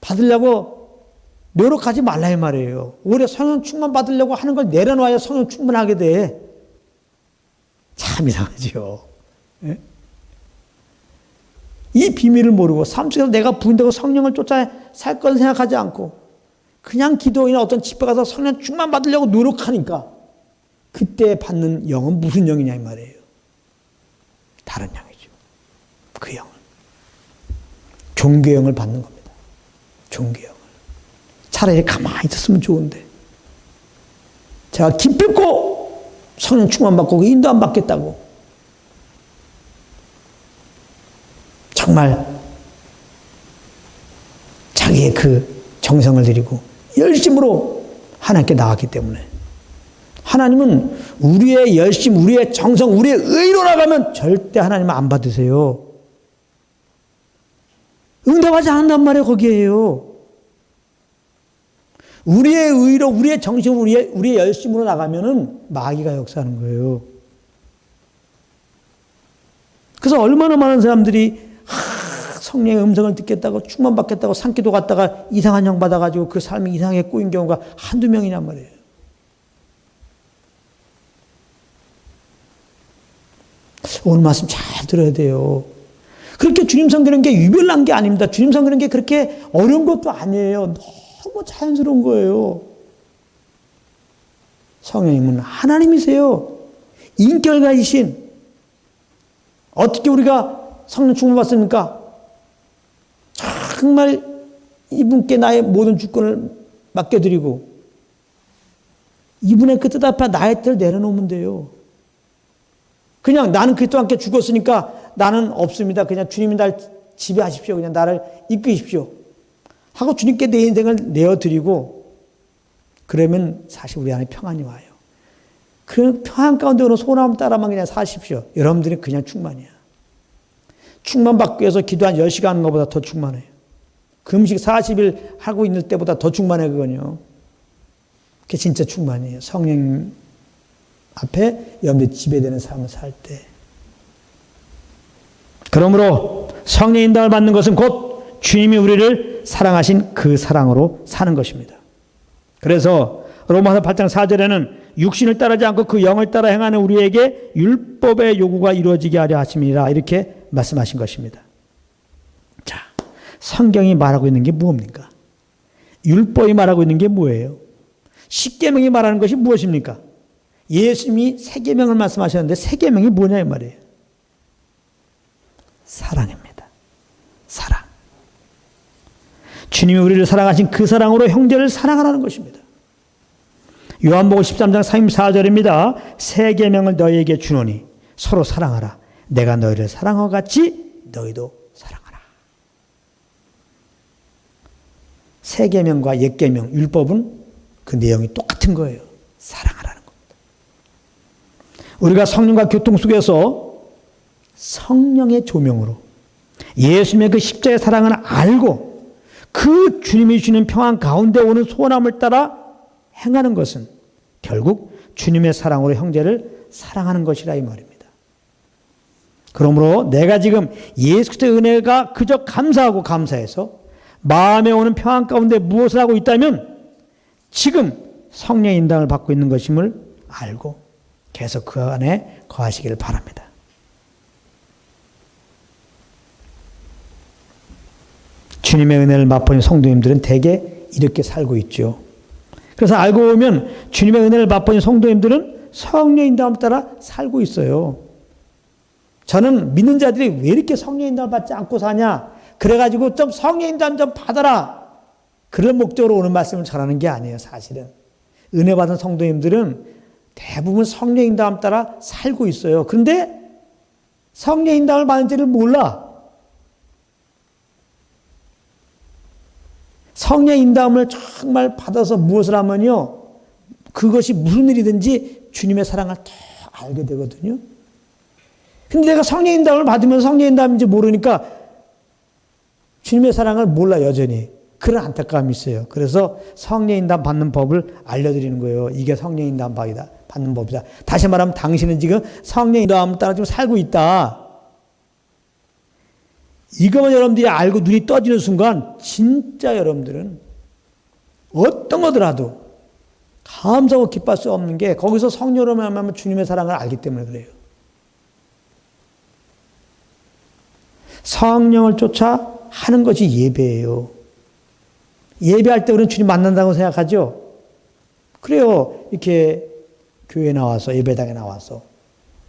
받으려고 노력하지 말라 이 말이에요. 오히려 성령 충만 받으려고 하는 걸 내려놔야 성령 충만하게 돼. 참 이상하죠. 예? 이 비밀을 모르고 삶 속에서 내가 부인되고 성령을 쫓아 살 건 생각하지 않고 그냥 기도이나 어떤 집회 가서 성령 충만 받으려고 노력하니까 그때 받는 영은 무슨 영이냐 이 말이에요. 다른 영이죠. 그 영은 종교 영을 받는 겁니다. 종교 영을. 차라리 가만히 있었으면 좋은데 제가 기필코 성령 충만 받고 인도 안 받겠다고 정말 자기의 그 정성을 들이고 열심으로 하나님께 나갔기 때문에 하나님은 우리의 열심, 우리의 정성, 우리의 의로 나가면 절대 하나님은 안 받으세요. 응답하지 않는단 말이에요. 거기에요. 우리의 의로, 우리의 정성, 우리의 열심으로 나가면은 마귀가 역사하는 거예요. 그래서 얼마나 많은 사람들이 성령의 음성을 듣겠다고 충만받겠다고 산기도 갔다가 이상한 영 받아가지고 그 삶이 이상하게 꼬인 경우가 한두 명이란 말이에요. 오늘 말씀 잘 들어야 돼요. 그렇게 주님 섬기는 게 유별난 게 아닙니다. 주님 섬기는 게 그렇게 어려운 것도 아니에요. 너무 자연스러운 거예요. 성령님은 하나님이세요. 인격이신. 어떻게 우리가 성령 충만 받습니까? 정말 이분께 나의 모든 주권을 맡겨드리고 이분의 그 뜻 앞에 나의 뜻을 내려놓으면 돼요. 그냥 나는 그리스도와 함께 죽었으니까 나는 없습니다. 그냥 주님이 날 지배하십시오. 그냥 나를 이끄십시오. 하고 주님께 내 인생을 내어드리고 그러면 사실 우리 안에 평안이 와요. 그 평안 가운데 오는 소원함 따라만 그냥 사십시오. 여러분들이 그냥 충만이야. 충만받기 위해서 기도 한 10시간 하는 것보다 더 충만해요. 금식 40일 하고 있는 때보다 더 충만해 그건요. 그게 진짜 충만이에요. 성령 앞에 염두에 지배되는 삶을 살 때. 그러므로 성령의 인도를 받는 것은 곧 주님이 우리를 사랑하신 그 사랑으로 사는 것입니다. 그래서 로마서 8장 4절에는 육신을 따르지 않고 그 영을 따라 행하는 우리에게 율법의 요구가 이루어지게 하려 하심이라 이렇게 말씀하신 것입니다. 자, 성경이 말하고 있는 게 무엇입니까? 율법이 말하고 있는 게 뭐예요? 십계명이 말하는 것이 무엇입니까? 예수님이 세 계명을 말씀하셨는데 세 계명이 뭐냐 이 말이에요. 사랑입니다. 사랑. 주님이 우리를 사랑하신 그 사랑으로 형제를 사랑하라는 것입니다. 요한복음 13장 34절입니다. 새 계명을 너희에게 주노니 서로 사랑하라. 내가 너희를 사랑하고 같이 너희도 사랑하라. 새 계명과 옛 계명, 율법은 그 내용이 똑같은 거예요. 사랑하라는 겁니다. 우리가 성령과 교통 속에서 성령의 조명으로 예수님의 그 십자가의 사랑을 알고 그 주님이 주는 평안 가운데 오는 소원함을 따라 행하는 것은 결국 주님의 사랑으로 형제를 사랑하는 것이라 이 말입니다. 그러므로 내가 지금 예수 그리스도의 은혜가 그저 감사하고 감사해서 마음에 오는 평안 가운데 무엇을 하고 있다면 지금 성령의 인도를 받고 있는 것임을 알고 계속 그 안에 거하시기를 바랍니다. 주님의 은혜를 맛보는 성도님들은 대개 이렇게 살고 있죠. 그래서 알고 보면 주님의 은혜를 맛보는 성도님들은 성령의 인도함 따라 살고 있어요. 저는 믿는 자들이 왜 이렇게 성령의 인도함을 받지 않고 사냐? 그래가지고 좀 성령의 인도함 좀 받아라. 그런 목적으로 오는 말씀을 전하는 게 아니에요, 사실은. 은혜 받은 성도님들은 대부분 성령의 인도함 따라 살고 있어요. 그런데 성령의 인도함을 받는지를 몰라. 성령의 인도함을 정말 받아서 무엇을 하면요, 그것이 무슨 일이든지 주님의 사랑을 더 알게 되거든요. 근데 내가 성령의 인도함을 받으면 성령의 인도함인지 모르니까 주님의 사랑을 몰라 여전히. 그런 안타까움이 있어요. 그래서 성령의 인도함 받는 법을 알려드리는 거예요. 이게 성령의 인도함 받는 법이다. 다시 말하면 당신은 지금 성령의 인도함을 따라 지금 살고 있다. 이것만 여러분들이 알고 눈이 떠지는 순간 진짜 여러분들은 어떤 거더라도 감사하고 기뻐할 수 없는 게 거기서 성령으로 말하면 주님의 사랑을 알기 때문에 그래요. 성령을 쫓아 하는 것이 예배예요. 예배할 때 우리는 주님 만난다고 생각하죠? 그래요. 이렇게 교회에 나와서 예배당에 나와서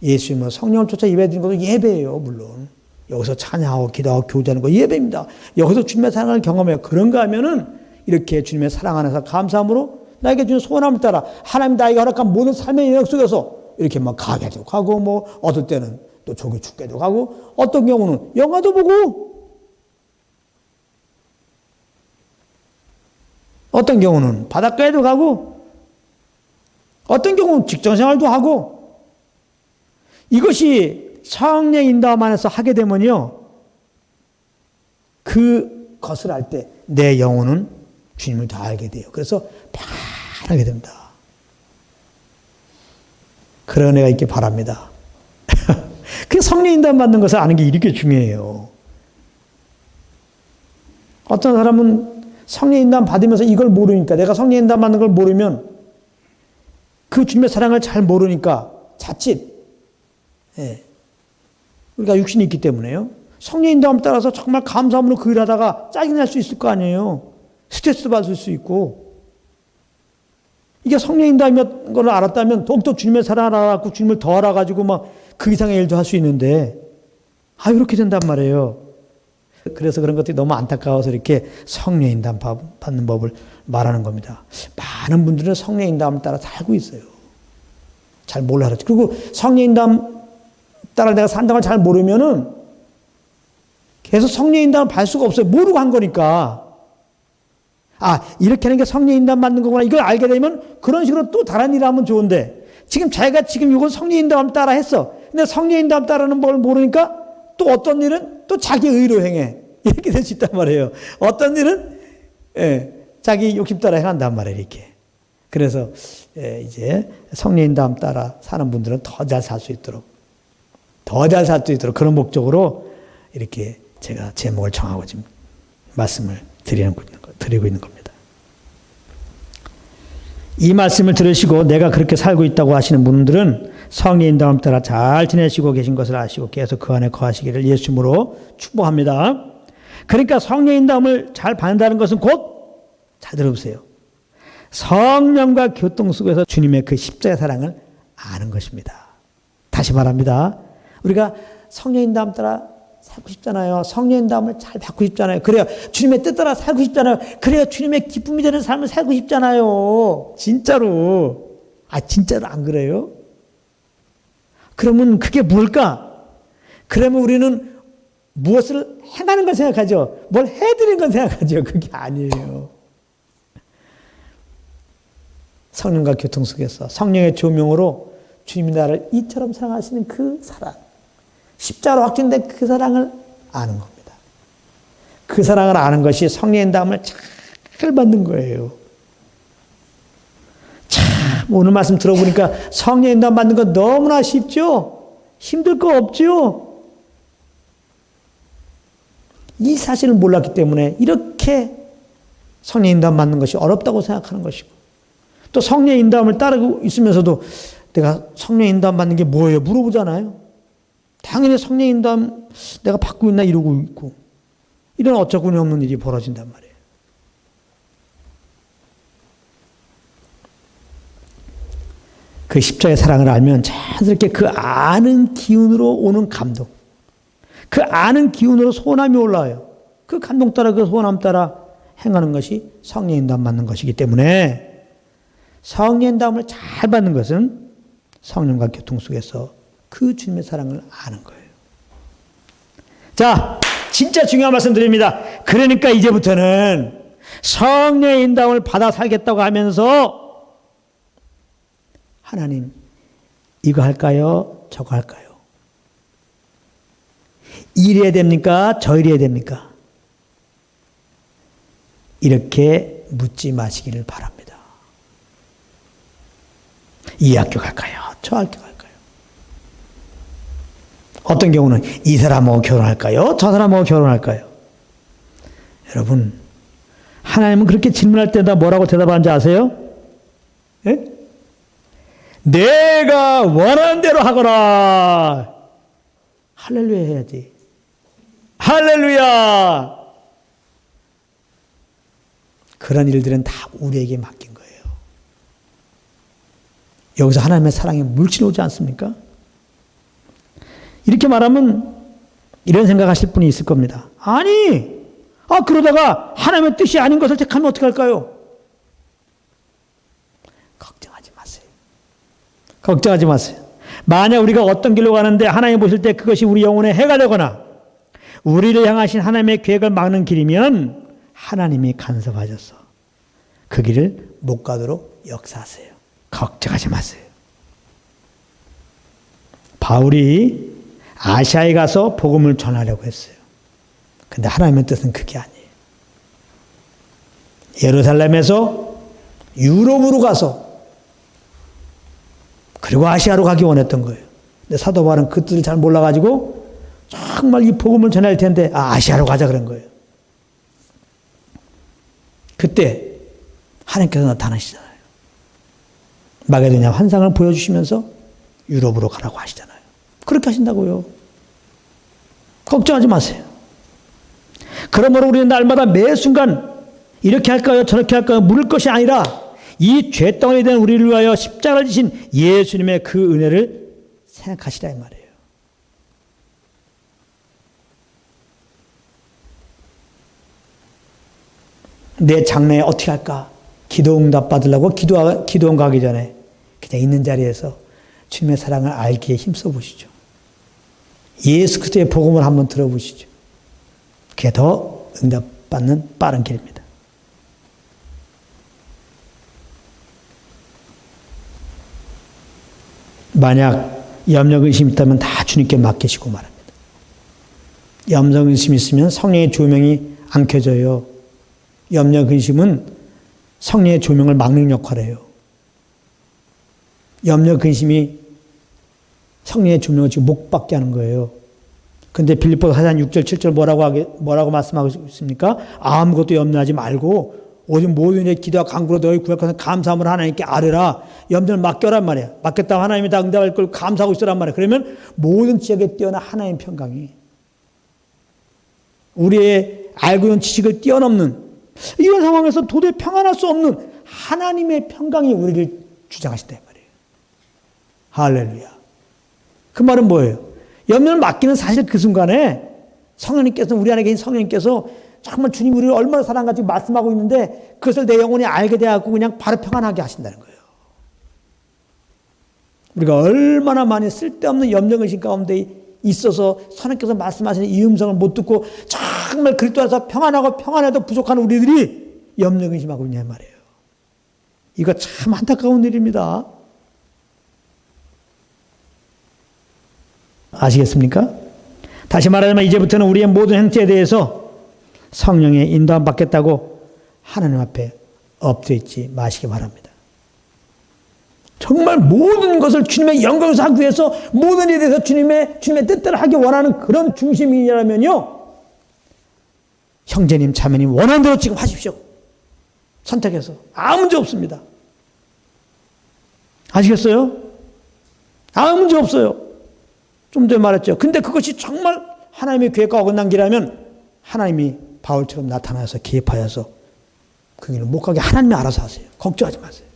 예수님은 성령을 쫓아 예배드리는 것도 예배예요. 물론 여기서 찬양하고 기도하고 교제하는 거 예배입니다. 여기서 주님의 사랑을 경험해요. 그런가 하면은 이렇게 주님의 사랑 안에서 감사함으로 나에게 주는 소원함을 따라 하나님 나에게 허락한 모든 삶의 영역 속에서 이렇게 막 가게도 가고 뭐 어떨 때는 또 조기 축제도 가고 어떤 경우는 영화도 보고 어떤 경우는 바닷가에도 가고 어떤 경우는 직장생활도 하고 이것이 성령의 인도함 안에서 하게 되면요. 그것을 할 때 내 영혼은 주님을 더 알게 돼요. 그래서 편하게 됩니다. 그런 애가 있길 바랍니다. 그 성령 인도함 받는 것을 아는 게 이렇게 중요해요. 어떤 사람은 성령 인도함 받으면서 이걸 모르니까 내가 성령 인도함 받는 걸 모르면 그 주님의 사랑을 잘 모르니까 자칫 우리가 육신이 있기 때문에요. 성령 인도함 따라서 정말 감사함으로 그 일하다가 짜증날 수 있을 거 아니에요. 스트레스 받을 수 있고 이게 성령 인도함인 걸 알았다면 더욱더 주님의 사랑을 알아갖고 주님을 더 알아가지고 막 그 이상의 일도 할 수 있는데 이렇게 된단 말이에요. 그래서 그런 것들이 너무 안타까워서 이렇게 성령 인도함 받는 법을 말하는 겁니다. 많은 분들은 성령 인도함을 따라 살고 있어요. 잘 몰라 그렇죠. 그리고 성령 인도함 따라 내가 산다는 걸 잘 모르면은 계속 성령 인도함을 받을 수가 없어요. 모르고 한 거니까. 이렇게 하는 게 성령 인도함 받는 거구나. 이걸 알게 되면 그런 식으로 또 다른 일을 하면 좋은데 지금 자기가 지금 이건 성령 인도함 따라 했어. 근데 성령 인도함 따라는 걸 모르니까 또 어떤 일은 또 자기 의로 행해. 이렇게 될 수 있단 말이에요. 어떤 일은 자기 욕심 따라 행한단 말이에요. 이렇게. 그래서 이제 성령 인도함 따라 사는 분들은 더 잘 살 수 있도록 그런 목적으로 이렇게 제가 제목을 정하고 지금 말씀을 드리고 있는 겁니다. 이 말씀을 들으시고 내가 그렇게 살고 있다고 하시는 분들은 성령 인도함 따라 잘 지내시고 계신 것을 아시고 계속 그 안에 거하시기를 예수님으로 축복합니다. 그러니까 성령 인도함을 잘 받는다는 것은 곧 잘 들어보세요. 성령과 교통 속에서 주님의 그 십자가의 사랑을 아는 것입니다. 다시 말합니다. 우리가 성령 인도함 따라 살고 싶잖아요. 성령 인도함을 잘 받고 싶잖아요. 그래야 주님의 뜻 따라 살고 싶잖아요. 그래야 주님의 기쁨이 되는 삶을 살고 싶잖아요. 진짜로. 진짜로 안 그래요? 그러면 그게 뭘까? 그러면 우리는 무엇을 행하는 걸 생각하죠. 뭘 해드리는 건 생각하죠. 그게 아니에요. 성령과 교통 속에서 성령의 조명으로 주님이 나를 이처럼 사랑하시는 그 사랑, 십자가로 확증된 그 사랑을 아는 겁니다. 그 사랑을 아는 것이 성령의 인도함을 잘 받는 거예요. 참 오늘 말씀 들어보니까 성령의 인도함 받는 건 너무나 쉽죠? 힘들 거 없죠? 이 사실을 몰랐기 때문에 이렇게 성령의 인도함 받는 것이 어렵다고 생각하는 것이고 또 성령의 인도함을 따르고 있으면서도 내가 성령의 인도함 받는 게 뭐예요? 물어보잖아요. 당연히 성령의 인도함 내가 받고 있나 이러고 있고 이런 어처구니 없는 일이 벌어진단 말이에요. 그 십자가의 사랑을 알면 자연스럽게 그 아는 기운으로 오는 감동, 그 아는 기운으로 소원함이 올라와요. 그 감동 따라 그 소원함 따라 행하는 것이 성령의 인도함 받는 것이기 때문에 성령의 인도함을 잘 받는 것은 성령과 교통 속에서 그 주님의 사랑을 아는 거예요. 자, 진짜 중요한 말씀 드립니다. 그러니까 이제부터는 성령의 인도함을 받아 살겠다고 하면서 하나님, 이거 할까요? 저거 할까요? 이래야 됩니까? 저 이래야 됩니까? 이렇게 묻지 마시기를 바랍니다. 이 학교 갈까요? 저 학교 갈까요? 어떤 경우는 이 사람하고 결혼할까요? 저 사람하고 결혼할까요? 여러분, 하나님은 그렇게 질문할 때다 뭐라고 대답하는지 아세요? 예? 내가 원하는 대로 하거라. 할렐루야 해야지. 할렐루야. 그런 일들은 다 우리에게 맡긴 거예요. 여기서 하나님의 사랑이 물씬 오지 않습니까? 이렇게 말하면 이런 생각하실 분이 있을 겁니다. 아니, 그러다가 하나님의 뜻이 아닌 것을 택하면 어떻게 할까요? 걱정하지 마세요. 걱정하지 마세요. 만약 우리가 어떤 길로 가는데 하나님 보실 때 그것이 우리 영혼에 해가 되거나 우리를 향하신 하나님의 계획을 막는 길이면 하나님이 간섭하셔서 그 길을 못 가도록 역사하세요. 걱정하지 마세요. 바울이 아시아에 가서 복음을 전하려고 했어요. 근데 하나님의 뜻은 그게 아니에요. 예루살렘에서 유럽으로 가서 그리고 아시아로 가기 원했던 거예요. 근데 사도 바울은 그 뜻을 잘 몰라가지고 정말 이 복음을 전할 텐데 아시아로 가자 그런 거예요. 그때 하나님께서 나타나시잖아요. 마게도냐 환상을 보여주시면서 유럽으로 가라고 하시잖아요. 그렇게 하신다고요. 걱정하지 마세요. 그러므로 우리는 날마다 매 순간 이렇게 할까요? 저렇게 할까요? 물을 것이 아니라 이 죄덩어리 된 우리를 위하여 십자가를 지신 예수님의 그 은혜를 생각하시라 이 말이에요. 내 장래에 어떻게 할까? 기도 응답 받으려고 기도원 가기 전에 그냥 있는 자리에서 주님의 사랑을 알기에 힘써 보시죠. 예수 그리스도의 복음을 한번 들어보시죠. 그게 더 응답받는 빠른 길입니다. 만약 염려 의심이 있다면 다 주님께 맡기시고 말합니다. 염려 의심이 있으면 성령의 조명이 안 켜져요. 염려 근심은 성령의 조명을 막는 역할을 해요. 염려 근심이 성령의 조명을 지금 못 받게 하는 거예요. 근데 빌립보서 4장 6절 7절 뭐라고 말씀하고 있습니까? 아무것도 염려하지 말고 오직 모든 일에 기도와 간구로 너희 구약하는 감사함을 하나님께 아뢰라. 염려를 맡겨란 말이야. 맡겼다고 하나님이 다 응답할 걸 감사하고 있으란 말이야. 그러면 모든 지역에 뛰어난 하나님의 평강이 우리의 알고 있는 지식을 뛰어넘는 이런 상황에서 도저히 평안할 수 없는 하나님의 평강이 우리를 주장하신다 이 말이에요. 할렐루야. 그 말은 뭐예요? 염려를 맡기는 사실 그 순간에 성령님께서 우리 안에 계신 성령님께서 정말 주님 우리를 얼마나 사랑하지 말씀하고 있는데 그것을 내 영혼이 알게 되어갖고 그냥 바로 평안하게 하신다는 거예요. 우리가 얼마나 많이 쓸데없는 염려의식 가운데 있어서 하나님께서 말씀하시는 이 음성을 못 듣고 정말 그리스도 안에서 평안하고 평안해도 부족한 우리들이 염려의심하고 있냐 말이에요. 이거 참 안타까운 일입니다. 아시겠습니까? 다시 말하자면 이제부터는 우리의 모든 행태에 대해서 성령의 인도함 받겠다고 하나님 앞에 엎드려 있지 마시기 바랍니다. 정말 모든 것을 주님의 영광에서 하기 위해서 모든 일에 대해서 주님의 뜻대로 하기 원하는 그런 중심이라면요. 형제님, 자매님 원하는 대로 지금 하십시오. 선택해서. 아무 문제 없습니다. 아시겠어요? 아무 문제 없어요. 좀 전에 말했죠. 근데 그것이 정말 하나님의 계획과 어긋난 길이라면 하나님이 바울처럼 나타나서 개입하여서 그 길을 못 가게 하나님이 알아서 하세요. 걱정하지 마세요.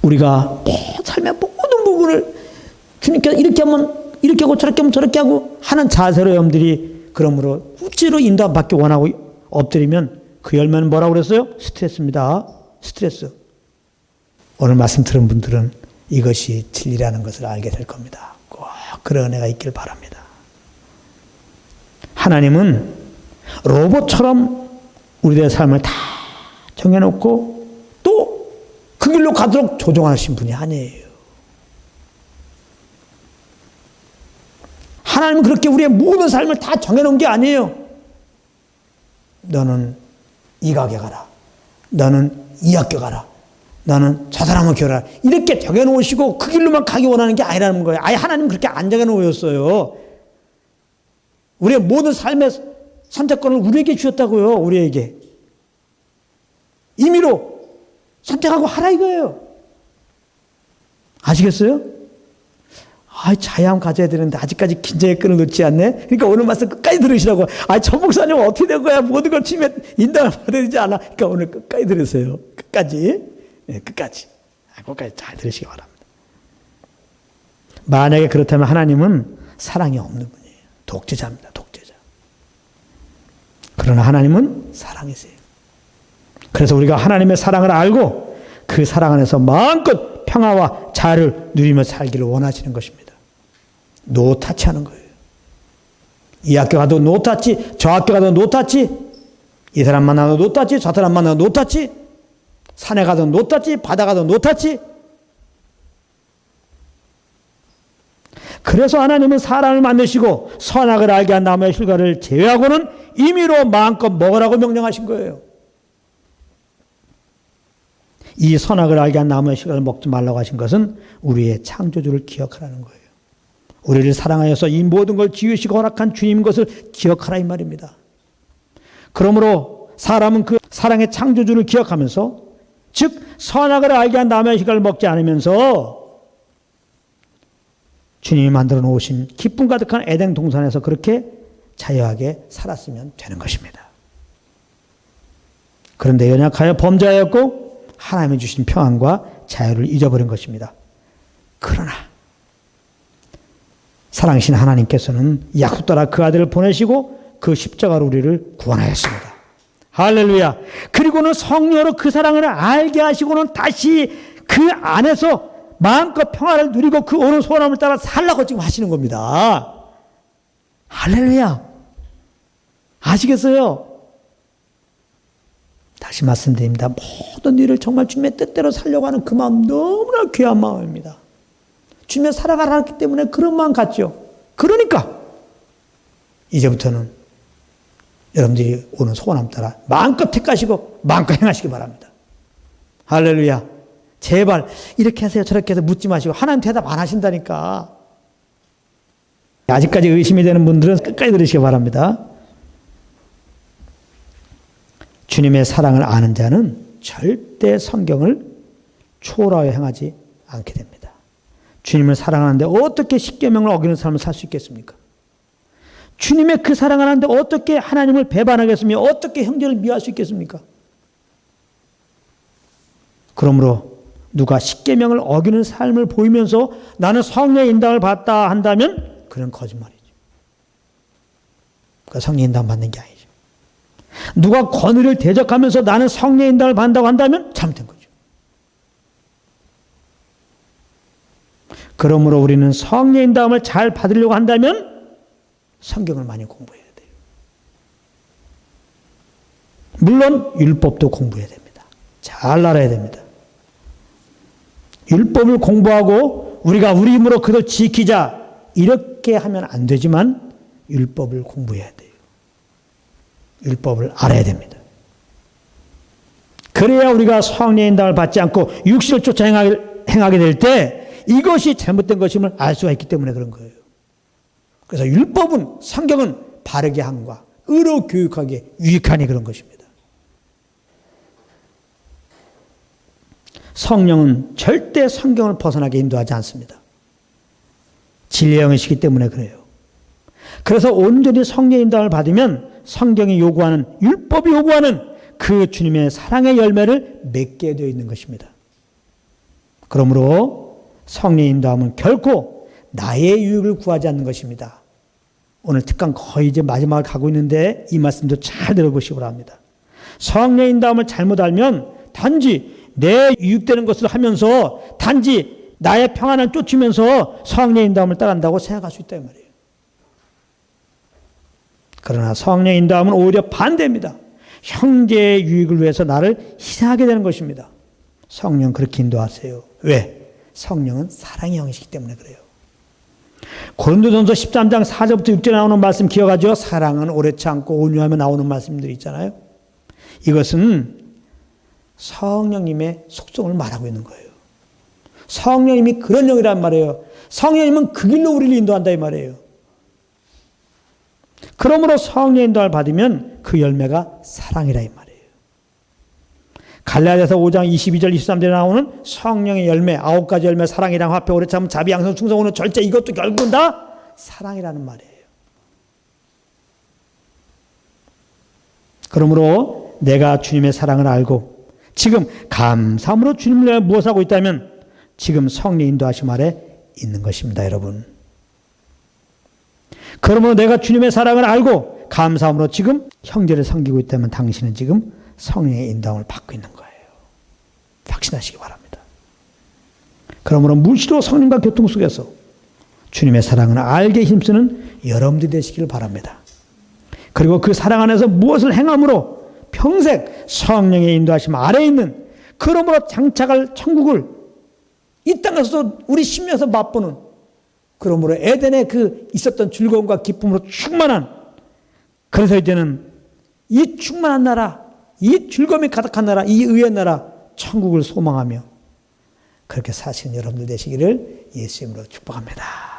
우리가 삶의 모든 부분을 주님께서 이렇게 하면 이렇게 하고 저렇게 하면 저렇게 하고 하는 자세로 여러분들이 그러므로 후지로 인도받기 원하고 엎드리면 그 열매는 뭐라고 그랬어요? 스트레스입니다. 스트레스. 오늘 말씀 들은 분들은 이것이 진리라는 것을 알게 될 겁니다. 꼭 그런 은혜가 있길 바랍니다. 하나님은 로봇처럼 우리들의 삶을 다 정해놓고 또 그 길로 가도록 조종하신 분이 아니에요. 하나님은 그렇게 우리의 모든 삶을 다 정해놓은 게 아니에요. 너는 이 가게 가라. 너는 이 학교 가라. 너는 저 사람을 교회라. 이렇게 정해놓으시고 그 길로만 가기 원하는 게 아니라는 거예요. 아예 하나님은 그렇게 안 정해놓으셨어요. 우리의 모든 삶의 선택권을 우리에게 주셨다고요. 우리에게. 임의로 선택하고 하라 이거예요. 아시겠어요? 자유함 가져야 되는데 아직까지 긴장의 끈을 놓지 않네. 그러니까 오늘 말씀 끝까지 들으시라고. 저 목사님 어떻게 된 거야? 모든 걸 주면 인당을 받아야 되지 않아? 그러니까 오늘 끝까지 들으세요. 끝까지. 네, 끝까지. 끝까지 잘 들으시기 바랍니다. 만약에 그렇다면 하나님은 사랑이 없는 분이에요. 독재자입니다. 독재자. 그러나 하나님은 사랑이세요. 그래서 우리가 하나님의 사랑을 알고 그 사랑 안에서 마음껏 평화와 자유를 누리며 살기를 원하시는 것입니다. 노타치 하는 거예요. 이 학교 가도 노타치, 저 학교 가도 노타치, 이 사람 만나도 노타치, 저 사람 만나도 노타치, 산에 가도 노타치, 바다 가도 노타치. 그래서 하나님은 사람을 만드시고 선악을 알게 한 나무의 실과를 제외하고는 임의로 마음껏 먹으라고 명령하신 거예요. 이 선악을 알게 한 나무의 실과를 먹지 말라고 하신 것은 우리의 창조주를 기억하라는 거예요. 우리를 사랑하여서 이 모든 걸 지으시고 허락한 주님 것을 기억하라 이 말입니다. 그러므로 사람은 그 사랑의 창조주를 기억하면서, 즉 선악을 알게 한 나무의 실과를 먹지 않으면서 주님이 만들어 놓으신 기쁨 가득한 에덴 동산에서 그렇게 자유하게 살았으면 되는 것입니다. 그런데 연약하여 범죄하였고 하나님이 주신 평안과 자유를 잊어버린 것입니다. 그러나 사랑하신 하나님께서는 약속 따라 그 아들을 보내시고 그 십자가로 우리를 구원하였습니다. 할렐루야. 그리고는 성령으로 그 사랑을 알게 하시고는 다시 그 안에서 마음껏 평화를 누리고 그 오는 소원함을 따라 살라고 지금 하시는 겁니다. 할렐루야. 아시겠어요? 다시 말씀드립니다. 모든 일을 정말 주님의 뜻대로 살려고 하는 그 마음 너무나 귀한 마음입니다. 주님의 사랑을 알았기 때문에 그런 마음 갖죠. 그러니까 이제부터는 여러분들이 오는 소원함 따라 마음껏 택하시고 마음껏 행하시기 바랍니다. 할렐루야. 제발 이렇게 하세요 저렇게 해서 묻지 마시고 하나님 대답 안 하신다니까. 아직까지 의심이 되는 분들은 끝까지 들으시기 바랍니다. 주님의 사랑을 아는 자는 절대 성경을 초월하여 행하지 않게 됩니다. 주님을 사랑하는데 어떻게 십계명을 어기는 삶을 살 수 있겠습니까? 주님의 그 사랑을 하는데 어떻게 하나님을 배반하겠으며 어떻게 형제를 미워할 수 있겠습니까? 그러므로 누가 십계명을 어기는 삶을 보이면서 나는 성령의 인도를 받다 한다면 그는 거짓말이죠. 그러니까 성령의 인도를 받는 게 아니죠. 누가 권위를 대적하면서 나는 성령의 인도를 받는다고 한다면 잘못된 거죠. 그러므로 우리는 성령의 인도를 잘 받으려고 한다면 성경을 많이 공부해야 돼요. 물론 율법도 공부해야 됩니다. 잘 알아야 됩니다. 율법을 공부하고 우리가 우리 힘으로 그것을 지키자 이렇게 하면 안 되지만 율법을 공부해야 돼요. 율법을 알아야 됩니다. 그래야 우리가 성령의 인도를 받지 않고 육신을 쫓아 행하게 될 때 이것이 잘못된 것임을 알 수가 있기 때문에 그런 거예요. 그래서 율법은 성경은 바르게 함과 의로 교육하기에 유익하니 그런 것입니다. 성령은 절대 성경을 벗어나게 인도하지 않습니다. 진리의 영이시기 때문에 그래요. 그래서 온전히 성령의 인도를 받으면 성경이 요구하는, 율법이 요구하는 그 주님의 사랑의 열매를 맺게 되어 있는 것입니다. 그러므로 성령의 인도함은 결코 나의 유익을 구하지 않는 것입니다. 오늘 특강 거의 이제 마지막을 가고 있는데 이 말씀도 잘 들어보시기 바랍니다. 성령의 인도함을 잘못 알면 단지 내 유익되는 것을 하면서 단지 나의 평안을 쫓으면서 성령의 인도함을 따라간다고 생각할 수 있다 이 말이에요. 그러나 성령의 인도함은 오히려 반대입니다. 형제의 유익을 위해서 나를 희생하게 되는 것입니다. 성령 그렇게 인도하세요. 왜? 성령은 사랑의 영이시기 때문에 그래요. 고린도전서 13장 4절부터 6절에 나오는 말씀 기억하죠? 사랑은 오래 참고 온유하며 나오는 말씀들이 있잖아요. 이것은 성령님의 속성을 말하고 있는 거예요. 성령님이 그런 영이란 말이에요. 성령님은 그 길로 우리를 인도한다 이 말이에요. 그러므로 성령 인도를 받으면 그 열매가 사랑이라 이 말이에요. 갈라디아서 5장 22절 23절에 나오는 성령의 열매 9가지 열매 사랑이랑 화평 오래 참음 자비 양선 충성 오는 절제 이것도 결국은 다 사랑이라는 말이에요. 그러므로 내가 주님의 사랑을 알고 지금 감사함으로 주님을 위해 무엇을 하고 있다면 지금 성령 인도하심 아래 있는 것입니다, 여러분. 그러므로 내가 주님의 사랑을 알고 감사함으로 지금 형제를 섬기고 있다면 당신은 지금 성령의 인도함을 받고 있는 거예요. 확신하시기 바랍니다. 그러므로 무시로 성령과 교통 속에서 주님의 사랑을 알게 힘쓰는 여러분들이 되시기를 바랍니다. 그리고 그 사랑 안에서 무엇을 행함으로 평생 성령의 인도하심 아래에 있는 그러므로 장착할 천국을 이 땅에서도 우리 심령에서 맛보는 그러므로 에덴에 그 있었던 즐거움과 기쁨으로 충만한 그래서 이제는 이 충만한 나라 이 즐거움이 가득한 나라 이 의의 나라 천국을 소망하며 그렇게 사시는 여러분들 되시기를 예수 이름으로 축복합니다.